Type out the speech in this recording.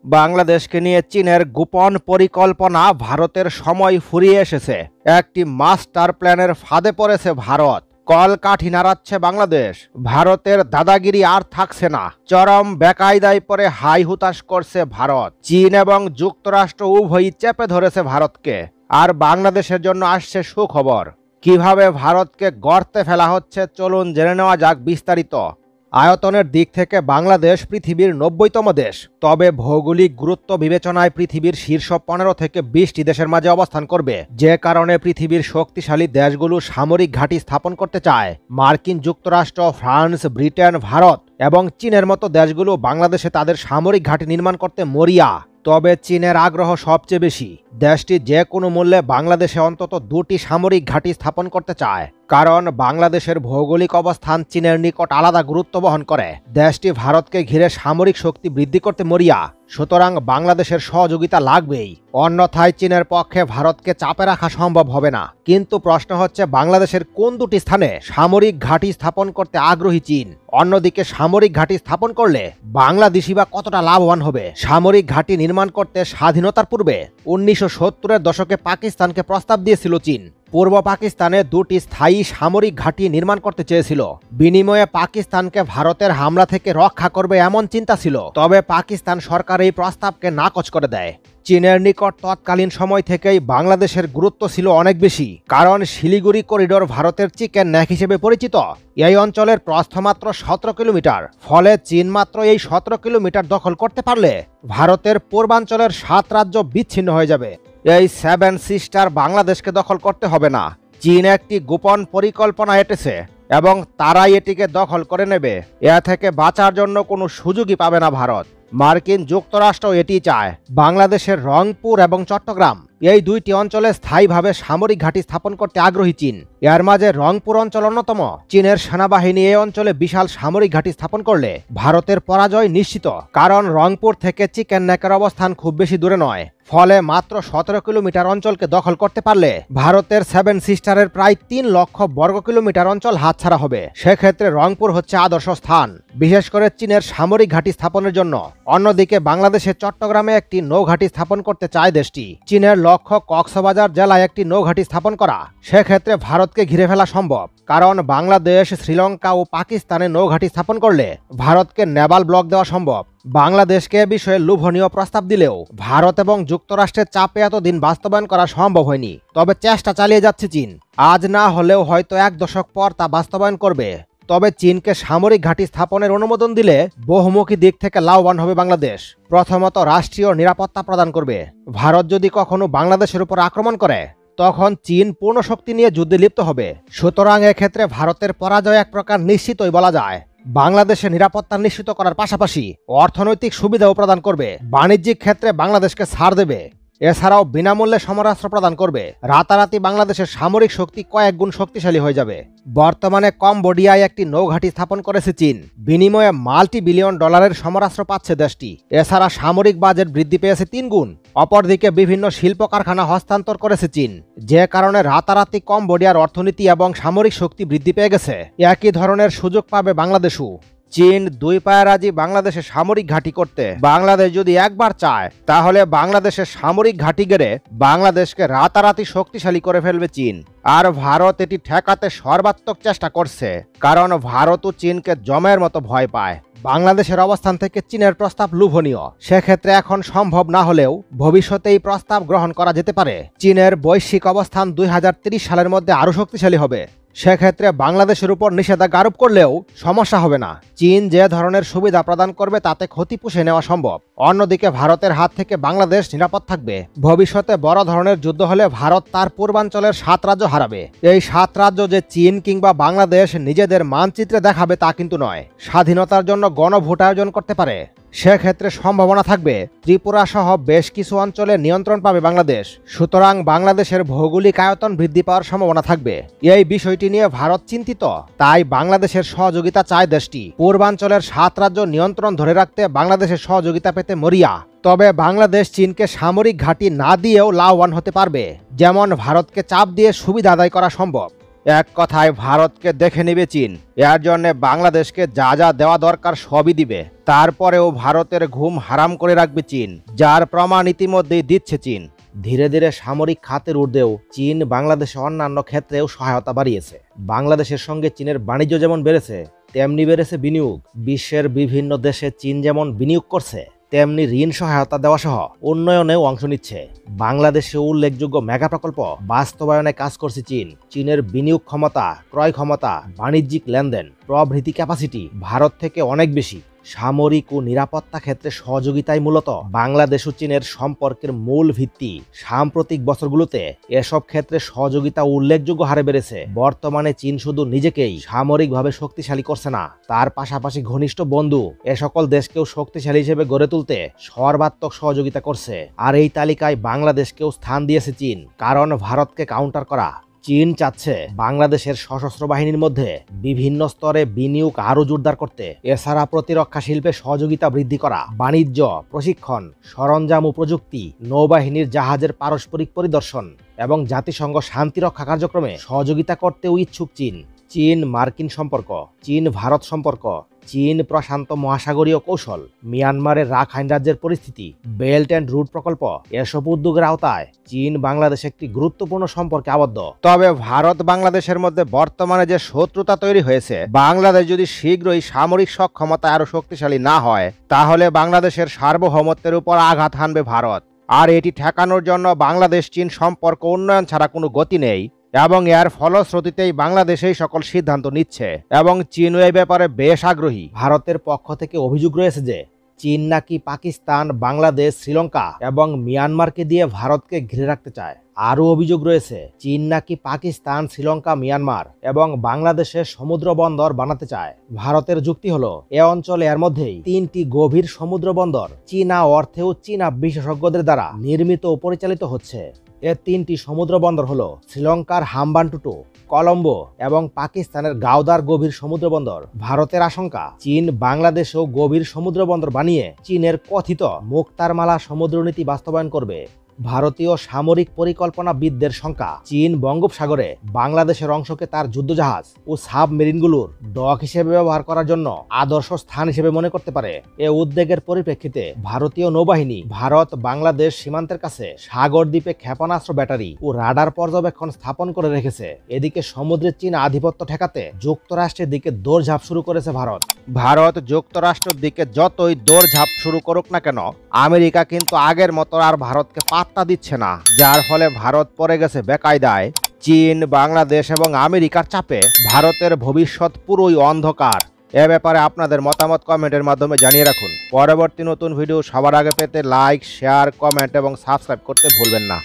বাংলাদেশকে নিয়ে চীনের গোপন পরিকল্পনা ভারতের সময় ফুরিয়ে এসেছে। একটি মাস্টার প্ল্যানের ফাঁদে পড়েছে ভারত। কলকাঠি নাড়াচ্ছে বাংলাদেশ। ভারতের দাদাগিরি আর থাকছে না। চরম বেকায়দায় পড়ে হাই হুতাশ করছে ভারত। চীন এবং যুক্তরাষ্ট্র উভয়ই চেপে ধরেছে ভারতকে। আর বাংলাদেশের জন্য আসছে সুখবর। কিভাবে ভারতকে গর্তে ফেলা হচ্ছে চলুন জেনে নেওয়া যাক বিস্তারিত। আয়তনের দিক থেকে বাংলাদেশ পৃথিবীর ৯০তম দেশ। তবে ভৌগোলিক গুরুত্ব বিবেচনায় পৃথিবীর শীর্ষ ১৫ থেকে ২০টি দেশের মাঝে অবস্থান করবে, যে কারণে পৃথিবীর শক্তিশালী দেশগুলো সামরিক ঘাঁটি স্থাপন করতে চায়। মার্কিন যুক্তরাষ্ট্র, ফ্রান্স, ব্রিটেন, ভারত এবং চীনের মতো দেশগুলো বাংলাদেশে তাদের সামরিক ঘাঁটি নির্মাণ করতে মরিয়া। তবে চীনের আগ্রহ সবচেয়ে বেশি। দেশটি যে কোনো মূল্যে বাংলাদেশে অন্তত ২টি সামরিক ঘাঁটি স্থাপন করতে চায়, কারণ বাংলাদেশের ভৌগোলিক অবস্থান চীনের নিকট আলাদা গুরুত্ব বহন করে। দেশটি ভারতকে ঘিরে সামরিক শক্তি বৃদ্ধি করতে মরিয়া, সুতরাং বাংলাদেশের সহযোগিতা লাগবেই। অন্যথায় চীনের পক্ষে ভারতকে চাপে রাখা সম্ভব হবে না। কিন্তু প্রশ্ন হচ্ছে, বাংলাদেশের কোন দুটি স্থানে সামরিক ঘাঁটি স্থাপন করতে আগ্রহী চীন? অন্যদিকে সামরিক ঘাঁটি স্থাপন করলে বাংলাদেশি বা কতটা লাভবান হবে? সামরিক ঘাঁটি নির্মাণ করতে স্বাধীনতার পূর্বে ১৯৭০-এর দশকে পাকিস্তানকে প্রস্তাব দিয়েছিল চীন। পূর্ব পাকিস্তানে ২টি স্থায়ী সামরিক ঘাঁটি নির্মাণ করতে চেয়েছিল। বিনিময়ে পাকিস্তানকে ভারতের হামলা থেকে রক্ষা করবে এমন চিন্তা ছিল। তবে পাকিস্তান সরকার এই প্রস্তাবকে নাকচ করে দেয়। চীনের নিকট তৎকালীন সময় থেকেই বাংলাদেশের গুরুত্ব ছিল অনেক বেশি, কারণ শিলিগুড়ি করিডোর ভারতের চিকেন নেক হিসেবে পরিচিত। এই অঞ্চলের প্রস্থ মাত্র ১৭ কিলোমিটার। ফলে চীন মাত্র এই ১৭ কিলোমিটার দখল করতে পারলে ভারতের পূর্বাঞ্চলের ৭ রাজ্য বিচ্ছিন্ন হয়ে যাবে। এই 7 সিস্টার বাংলাদেশকে দখল করতে হবে না। চীন একটি গোপন পরিকল্পনা এঁটেছে এবং তারাই এটিকে দখল করে নেবে। এ থেকে বাঁচার জন্য কোনো সুযোগই পাবে না ভারত। মার্কিন যুক্তরাষ্ট্র এটি চায়। বাংলাদেশের রংপুর এবং চট্টগ্রাম এই ২টি অঞ্চলে স্থায়ীভাবে সামরিক ঘাঁটি স্থাপন করতে আগ্রহী চীন। এর মাঝে রংপুর অঞ্চল অন্যতম। চীনের সেনাবাহিনী এই অঞ্চলে বিশাল সামরিক ঘাঁটি স্থাপন করলে ভারতের পরাজয় নিশ্চিত, কারণ রংপুর থেকে চিকেন নেকের অবস্থান খুব বেশি দূরে নয়। ফলে মাত্র ১৭ কিলোমিটার অঞ্চলকে দখল করতে পারলে ভারতের 7 সিস্টারের প্রায় ৩ লক্ষ বর্গ কিলোমিটার অঞ্চল হাতছাড়া হবে। সেক্ষেত্রে রংপুর হচ্ছে আদর্শ স্থান, বিশেষ করে চীনের সামরিক ঘাঁটি স্থাপনের জন্য। অন্যদিকে বাংলাদেশের চট্টগ্রামে একটি নৌঘাঁটি স্থাপন করতে চায় দেশটি। চীনের লক্ষ্য কক্সবাজার জেলায় একটি নৌঘাঁটি স্থাপন করা। সেক্ষেত্রে ভারতকে ঘিরে ফেলা সম্ভব, কারণ বাংলাদেশ, শ্রীলঙ্কা ও পাকিস্তানে নৌঘাঁটি স্থাপন করলে ভারতকে নেভাল ব্লক দেওয়া সম্ভব। বাংলাদেশকে এ বিষয়ে লোভনীয় প্রস্তাব দিলেও ভারত এবং যুক্তরাষ্ট্রের চাপে এতদিন বাস্তবায়ন করা সম্ভব হয়নি। তবে চেষ্টা চালিয়ে যাচ্ছে চীন। আজ না হলেও হয়তো ১ দশক পর তা বাস্তবায়ন করবে। তবে চীনকে সামরিক ঘাঁটি স্থাপনের অনুমোদন দিলে বহুমুখী দিক থেকে লাভবান হবে বাংলাদেশ। প্রথমত, রাষ্ট্রীয় নিরাপত্তা প্রদান করবে। ভারত যদি কখনো বাংলাদেশের উপর আক্রমণ করে, তখন চীন পূর্ণ শক্তি নিয়ে যুদ্ধে লিপ্ত হবে। সুতরাং এক্ষেত্রে ভারতের পরাজয় এক প্রকার নিশ্চিতই বলা যায়। বাংলাদেশের নিরাপত্তা নিশ্চিত করার পাশাপাশি অর্থনৈতিক সুবিধাও প্রদান করবে। বাণিজ্যিক ক্ষেত্রে বাংলাদেশকে ছাড় দেবে। এছাড়াও বিনামূল্যে সমরাস্ত্র প্রদান করবে। রাতারাতি বাংলাদেশের সামরিক শক্তি কয়েক গুণ শক্তিশালী হয়ে যাবে। বর্তমানে কম্বোডিয়ায় একটি নৌঘাঁটি স্থাপন করেছে চীন। বিনিময়ে $multi-billion সমরাস্ত্র পাচ্ছে দেশটি। এছাড়া সামরিক বাজেট বৃদ্ধি পেয়েছে ৩ গুণ। অপরদিকে বিভিন্ন শিল্প কারখানা হস্তান্তর করেছে চীন, যে কারণে রাতারাতি কম্বোডিয়ার অর্থনীতি এবং সামরিক শক্তি বৃদ্ধি পেয়ে গেছে। একই ধরনের সুযোগ পাবে বাংলাদেশও। চীন ২ পায়ে রাজি বাংলাদেশে সামরিক ঘাঁটি করতে। বাংলাদেশ যদি একবার চায়, তাহলে বাংলাদেশের সামরিক ঘাঁটি গেড়ে বাংলাদেশকে রাতারাতি শক্তিশালী করে ফেলবে চীন। আর ভারত এটি ঠেকাতে সর্বাত্মক চেষ্টা করছে, কারণ ভারতও চীনকে জমের মতো ভয় পায়। বাংলাদেশের অবস্থান থেকে চীনের প্রস্তাব লোভনীয়। সেক্ষেত্রে এখন সম্ভব না হলেও ভবিষ্যতে এই প্রস্তাব গ্রহণ করা যেতে পারে। চীনের বৈশ্বিক অবস্থান ২০৩০ সালের মধ্যে আরও শক্তিশালী হবে। সেক্ষেত্রে বাংলাদেশের উপর নিষেধাজ্ঞা আরোপ করলেও সমস্যা হবে না। চীন যে ধরনের সুবিধা প্রদান করবে তাতে ক্ষতি পুষে নেওয়া সম্ভব। অন্যদিকে ভারতের হাত থেকে বাংলাদেশ নিরাপদ থাকবে। ভবিষ্যতে বড় ধরনের যুদ্ধ হলে ভারত তার পূর্বাঞ্চলের ৭ রাজ্য হারাবে। এই ৭ রাজ্য যে চীন কিংবা বাংলাদেশ নিজেদের মানচিত্রে দেখাবে তা কিন্তু নয়। স্বাধীনতার জন্য গণভোট আয়োজন করতে পারে। সেক্ষেত্রে সম্ভাবনা থাকবে ত্রিপুরা সহ বেশ কিছু অঞ্চলে নিয়ন্ত্রণ পাবে বাংলাদেশ। সুতরাং বাংলাদেশের ভৌগোলিক আয়তন বৃদ্ধি পাওয়ার সম্ভাবনা থাকবে। এই বিষয়টি নিয়ে ভারত চিন্তিত। তাই বাংলাদেশের সহযোগিতা চায় দেশটি। পূর্বাঞ্চলের ৭ রাজ্য নিয়ন্ত্রণ ধরে রাখতে বাংলাদেশের সহযোগিতা পেতে মরিয়া। তবে বাংলাদেশ চীনকে সামরিক ঘাঁটি না দিয়েও লাভবান হতে পারবে। যেমন ভারতকে চাপ দিয়ে সুবিধা আদায় করা সম্ভব। এক কথায় ভারতকে দেখে নেবে চীন। এর জন্য বাংলাদেশকে যা যা দেওয়া দরকার সবই দিবে। তারপরেও ভারতের ঘুম হারাম করে রাখবে চীন, যার প্রমাণ ইতিমধ্যেই দিচ্ছে চীন। ধীরে ধীরে সামরিক খাতের ঊর্ধ্বেও চীন বাংলাদেশে অন্যান্য ক্ষেত্রেও সহায়তা বাড়িয়েছে। বাংলাদেশের সঙ্গে চীনের বাণিজ্য যেমন বেড়েছে, তেমনি বেড়েছে বিনিয়োগ। বিশ্বের বিভিন্ন দেশে চীন যেমন বিনিয়োগ করছে, তেমনি ঋণ সহায়তা দেওয়া সহ উন্নয়নেও অংশ নিচ্ছে। বাংলাদেশে উল্লেখযোগ্য মেগা প্রকল্প বাস্তবায়নে কাজ করছে চীন। চীনের বিনিয়োগ ক্ষমতা, ক্রয় ক্ষমতা, বাণিজ্যিক লেনদেন প্রভৃতি ক্যাপাসিটি ভারত থেকে অনেক বেশি। সামরিক ও নিরাপত্তা ক্ষেত্রে সহযোগিতাই মূলত বাংলাদেশ ও চীনের সম্পর্কের মূল ভিত্তি। সাম্প্রতিক বছরগুলোতে এসব ক্ষেত্রে সহযোগিতা উল্লেখযোগ্য হারে বেড়েছে। বর্তমানে চীন শুধু নিজেকেই সামরিকভাবে শক্তিশালী করছে না, তার পাশাপাশি ঘনিষ্ঠ বন্ধু এ সকল দেশকেও শক্তিশালী হিসেবে গড়ে তুলতে সর্বাত্মক সহযোগিতা করছে। আর এই তালিকায় বাংলাদেশকেও স্থান দিয়েছে চীন, কারণ ভারতকে কাউন্টার করা। চীন চাচ্ছে বাংলাদেশের সশস্ত্র বাহিনীর মধ্যে বিভিন্ন স্তরে বিনিয়োগ আরও জোরদার করতে। এছাড়া প্রতিরক্ষা শিল্পে সহযোগিতা বৃদ্ধি করা, বাণিজ্য, প্রশিক্ষণ, সরঞ্জাম ও প্রযুক্তি, নৌবাহিনীর জাহাজের পারস্পরিক পরিদর্শন এবং জাতিসংঘ শান্তিরক্ষা কার্যক্রমে সহযোগিতা করতেও ইচ্ছুক চীন। চীন মার্কিন সম্পর্ক, চীন ভারত সম্পর্ক, চীন প্রশান্ত মহাসাগরীয় কৌশল, মিয়ানমারের রাখাইন রাজ্যের পরিস্থিতি, বেল্ট অ্যান্ড রুট প্রকল্প, এসব উদ্যোগের আওতায় চীন বাংলাদেশ একটি গুরুত্বপূর্ণ সম্পর্কে আবদ্ধ। তবে ভারত বাংলাদেশের মধ্যে বর্তমানে যে শত্রুতা তৈরি হয়েছে, বাংলাদেশ যদি শীঘ্রই সামরিক সক্ষমতা আরো শক্তিশালী না হয়, তাহলে বাংলাদেশের সার্বভৌমত্বের উপর আঘাত হানবে ভারত। আর এটি ঠেকানোর জন্য বাংলাদেশ চীন সম্পর্ক উন্নয়ন ছাড়া কোনো গতি নেই এবং এর ফলশ্রুতিতেই বাংলাদেশ এই সকল সিদ্ধান্ত নিচ্ছে এবং চীনও এই ব্যাপারে বেশ আগ্রহী। ভারতের পক্ষ থেকে অভিযোগ রয়েছে যে চীন নাকি পাকিস্তান, বাংলাদেশ, শ্রীলঙ্কা এবং মিয়ানমারকে দিয়ে ভারতকে ঘিরে রাখতে চায়। আরও অভিযোগ রয়েছে চীন নাকি পাকিস্তান, শ্রীলঙ্কা, মিয়ানমার এবং বাংলাদেশের সমুদ্র বন্দর বানাতে চায়। ভারতের যুক্তি হলো এ অঞ্চলে এর মধ্যেই 3টি গভীর সমুদ্র বন্দর চীনা অর্থে ও চীনা বিশেষজ্ঞদের দ্বারা নির্মিত ও পরিচালিত হচ্ছে। এ 3টি সমুদ্র বন্দর হলো শ্রীলঙ্কার হাম্বানটুটু, কলম্বো এবং পাকিস্তানের গাওদার গভীর সমুদ্র বন্দর। ভারতের আশঙ্কা চীন বাংলাদেশেও গভীর সমুদ্র বন্দর বানিয়ে চীনের কথিত মুক্তারমালা সমুদ্রনীতি বাস্তবায়ন করবে। ভারতীয় সামরিক পরিকল্পনাবিদদের শঙ্কা চীন বঙ্গোপসাগরে বাংলাদেশের অংশকে তার যুদ্ধজাহাজ ও সাবমেরিনগুলোর ডক হিসেবে ব্যবহার করার জন্য আদর্শ স্থান হিসেবে মনে করতে পারে। এ উদ্বেগের পরিপ্রেক্ষিতে ভারতীয় নৌবাহিনী ভারত বাংলাদেশ সীমান্তের কাছে সাগর দ্বীপে ক্ষেপণাস্ত্র, ব্যাটারি ও রাডার পর্যবেক্ষণ স্থাপন করে রেখেছে। এদিকে সমুদ্রে চীন আধিপত্য ঠেকাতে যুক্তরাষ্ট্রের দিকে দৌড়ঝাঁপ শুরু করেছে ভারত যুক্তরাষ্ট্রের দিকে যতই দৌড়ঝাঁপ শুরু করুক না কেন, আমেরিকা কিন্তু আগের মতো আর ভারতকে পাত্তা দিচ্ছে না, যার ফলে ভারত পড়ে গেছে বেকায়দায়। চীন, বাংলাদেশ এবং আমেরিকার চাপে ভারতের ভবিষ্যৎ পুরোই অন্ধকার। এ ব্যাপারে আপনাদের মতামত কমেন্টের মাধ্যমে জানিয়ে রাখুন। পরবর্তী নতুন ভিডিও সবার আগে পেতে লাইক, শেয়ার, কমেন্ট এবং সাবস্ক্রাইব করতে ভুলবেন না।